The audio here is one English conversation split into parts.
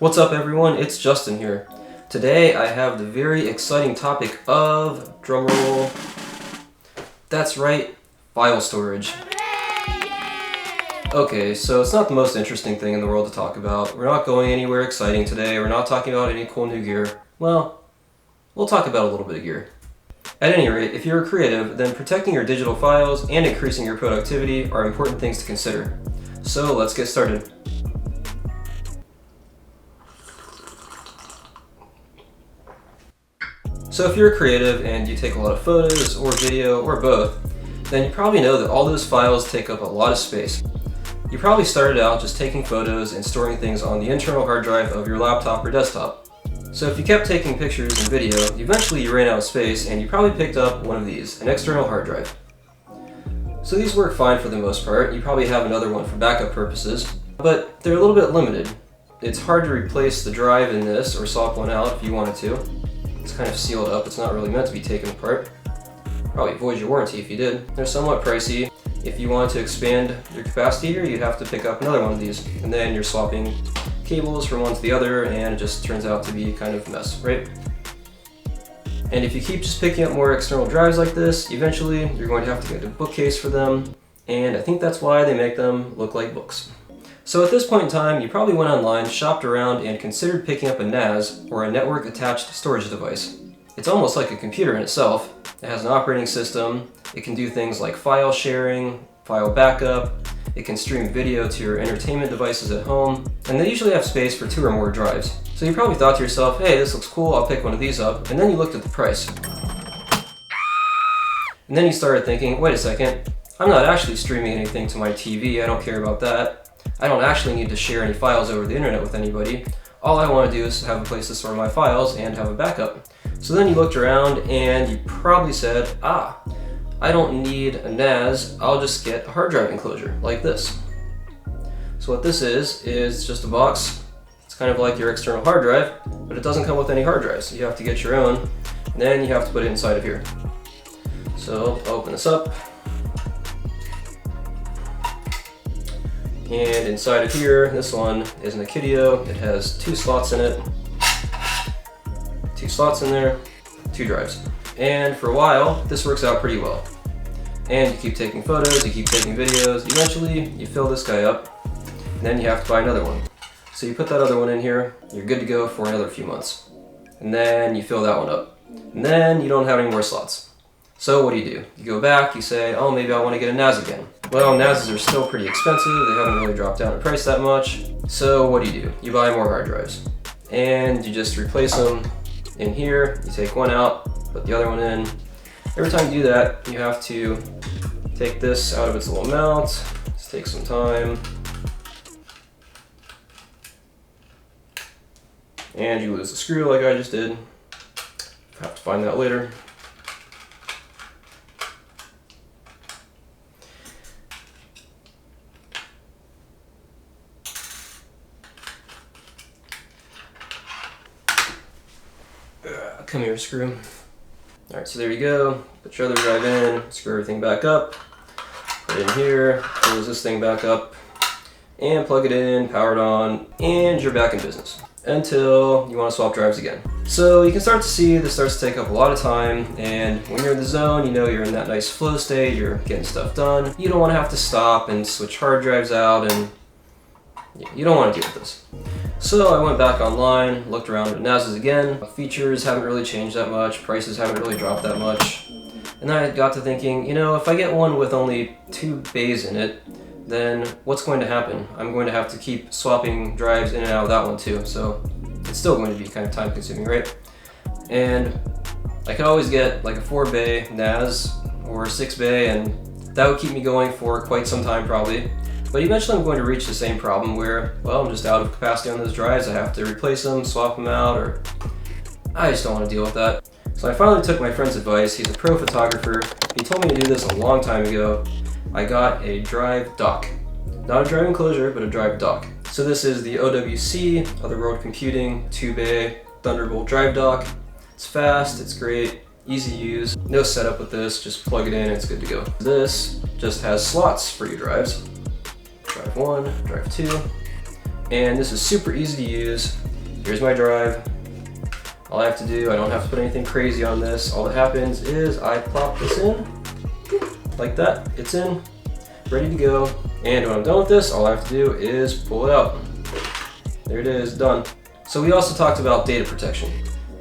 What's up everyone, it's Justin here. Today I have the very exciting topic of, drumroll, that's right, file storage. Okay, so it's not the most interesting thing in the world to talk about. We're not going anywhere exciting today, we're not talking about any cool new gear. Well, we'll talk about a little bit of gear. At any rate, if you're a creative, then protecting your digital files and increasing your productivity are important things to consider. So let's get started. So if you're a creative and you take a lot of photos or video or both, then you probably know that all those files take up a lot of space. You probably started out just taking photos and storing things on the internal hard drive of your laptop or desktop. So if you kept taking pictures and video, eventually you ran out of space and you probably picked up one of these, an external hard drive. So these work fine for the most part. You probably have another one for backup purposes, but they're a little bit limited. It's hard to replace the drive in this or swap one out if you wanted to. It's kind of sealed up, it's not really meant to be taken apart. Probably void your warranty if you did. They're somewhat pricey. If you want to expand your capacity here, you'd have to pick up another one of these. And then you're swapping cables from one to the other and it just turns out to be kind of a mess, right? And if you keep just picking up more external drives like this, eventually you're going to have to get a bookcase for them. And I think that's why they make them look like books. So at this point in time, you probably went online, shopped around, and considered picking up a NAS, or a network attached storage device. It's almost like a computer in itself. It has an operating system, it can do things like file sharing, file backup, it can stream video to your entertainment devices at home, and they usually have space for 2 or more drives. So you probably thought to yourself, hey, this looks cool, I'll pick one of these up, and then you looked at the price. And then you started thinking, wait a second, I'm not actually streaming anything to my TV, I don't care about that. I don't actually need to share any files over the internet with anybody. All I want to do is have a place to store my files and have a backup. So then you looked around and you probably said, I don't need a NAS, I'll just get a hard drive enclosure like this. So what this is just a box. It's kind of like your external hard drive, but it doesn't come with any hard drives. You have to get your own, and then you have to put it inside of here. So I'll open this up. And inside of here, this one is an Akitio. It has 2 slots in it. 2 slots in there, 2 drives. And for a while, this works out pretty well. And you keep taking photos, you keep taking videos. Eventually, you fill this guy up, and then you have to buy another one. So you put that other one in here, you're good to go for another few months. And then you fill that one up. And then you don't have any more slots. So what do? You go back, you say, oh, maybe I want to get a NAS again. Well, NASs are still pretty expensive, they haven't really dropped down in price that much. So what do? You buy more hard drives. And you just replace them in here, you take one out, put the other one in. Every time you do that, you have to take this out of its little mount. This takes some time. And you lose the screw like I just did. Have to find that later. Come here, screw. Alright, so there you go. Put your other drive in, screw everything back up, put it in here, close this thing back up, and plug it in, power it on, and you're back in business. Until you want to swap drives again. So you can start to see this starts to take up a lot of time, and when you're in the zone, you know you're in that nice flow state, you're getting stuff done. You don't want to have to stop and switch hard drives out, and you don't want to deal with this. So I went back online, looked around at NASs again. Features haven't really changed that much, prices haven't really dropped that much. And then I got to thinking, you know, if I get one with only 2 bays in it, then what's going to happen? I'm going to have to keep swapping drives in and out of that one too, so it's still going to be kind of time consuming, right? And I could always get like a 4-bay NAS or a 6-bay, and that would keep me going for quite some time probably. But eventually I'm going to reach the same problem where, well, I'm just out of capacity on those drives. I have to replace them, swap them out, or I just don't want to deal with that. So I finally took my friend's advice. He's a pro photographer. He told me to do this a long time ago. I got a drive dock. Not a drive enclosure, but a drive dock. So this is the OWC, Other World Computing 2-bay Thunderbolt drive dock. It's fast, it's great, easy use. No setup with this, just plug it in, it's good to go. This just has slots for your drives. Drive 1, drive 2, and this is super easy to use. here's my drive. All I have to do, I don't have to put anything crazy on this. All that happens is I plop this in, like that. It's in, ready to go. And when I'm done with this, all I have to do is pull it out. There it is, done. So we also talked about data protection.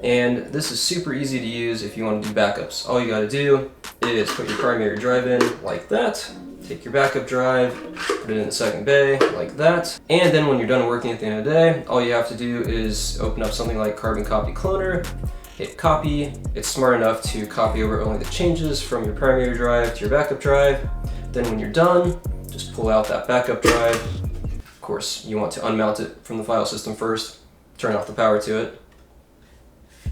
And this is super easy to use if you want to do backups. All you gotta do is put your primary drive in like that, take your backup drive, put it in the second bay like that, and then when you're done working at the end of the day, all you have to do is open up something like Carbon Copy Cloner, hit copy. It's smart enough to copy over only the changes from your primary drive to your backup drive. Then when you're done, just pull out that backup drive. Of course, you want to unmount it from the file system first, turn off the power to it.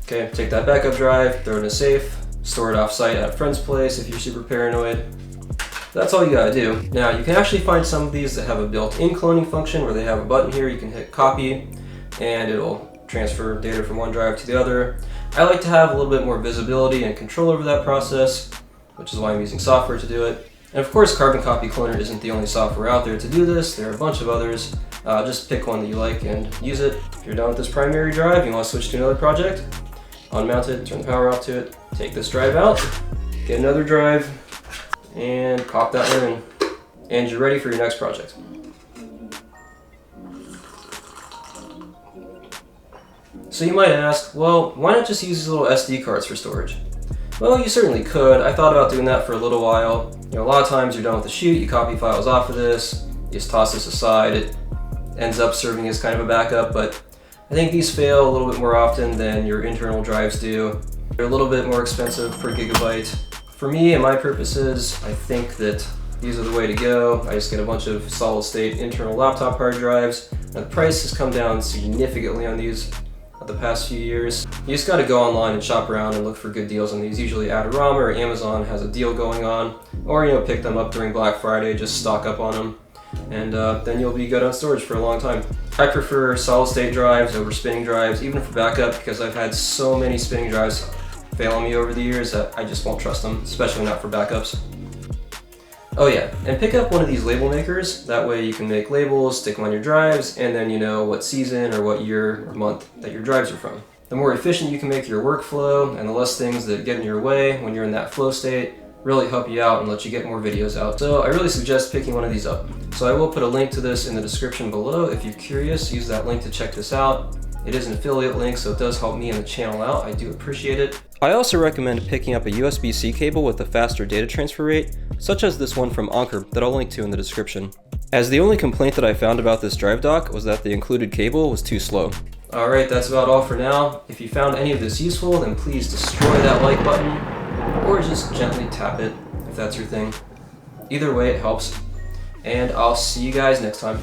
Okay, take that backup drive, throw it in a safe, store it off-site at a friend's place if you're super paranoid. That's all you gotta do. Now, you can actually find some of these that have a built-in cloning function where they have a button here, you can hit copy, and it'll transfer data from one drive to the other. I like to have a little bit more visibility and control over that process, which is why I'm using software to do it. And of course, Carbon Copy Cloner isn't the only software out there to do this. There are a bunch of others. Just pick one that you like and use it. If you're done with this primary drive, you want to switch to another project, unmount it, turn the power off to it, take this drive out, get another drive, and pop that in, and you're ready for your next project. So you might ask, well, why not just use these little SD cards for storage? Well, you certainly could. I thought about doing that for a little while. You know, a lot of times you're done with the shoot, you copy files off of this, you just toss this aside, it ends up serving as kind of a backup, but I think these fail a little bit more often than your internal drives do. They're a little bit more expensive per gigabyte. For me and my purposes, I think that these are the way to go. I just get a bunch of solid state internal laptop hard drives. Now, the price has come down significantly on these the past few years. You just got to go online and shop around and look for good deals on these. Usually Adorama or Amazon has a deal going on, or pick them up during Black Friday, just stock up on them, and then you'll be good on storage for a long time. I prefer solid state drives over spinning drives, even for backup, because I've had so many spinning drives fail on me over the years that I just won't trust them, especially not for backups. Oh yeah, and pick up one of these label makers. That way you can make labels, stick them on your drives, and then you know what season or what year or month that your drives are from. The more efficient you can make your workflow, and the less things that get in your way when you're in that flow state, really help you out and let you get more videos out. So I really suggest picking one of these up. So I will put a link to this in the description below. If you're curious, use that link to check this out. It is an affiliate link, so it does help me and the channel out. I do appreciate it. I also recommend picking up a USB-C cable with a faster data transfer rate, such as this one from Anker that I'll link to in the description. As the only complaint that I found about this drive dock was that the included cable was too slow. Alright, that's about all for now. If you found any of this useful, then please destroy that like button, or just gently tap it if that's your thing. Either way, it helps. And I'll see you guys next time.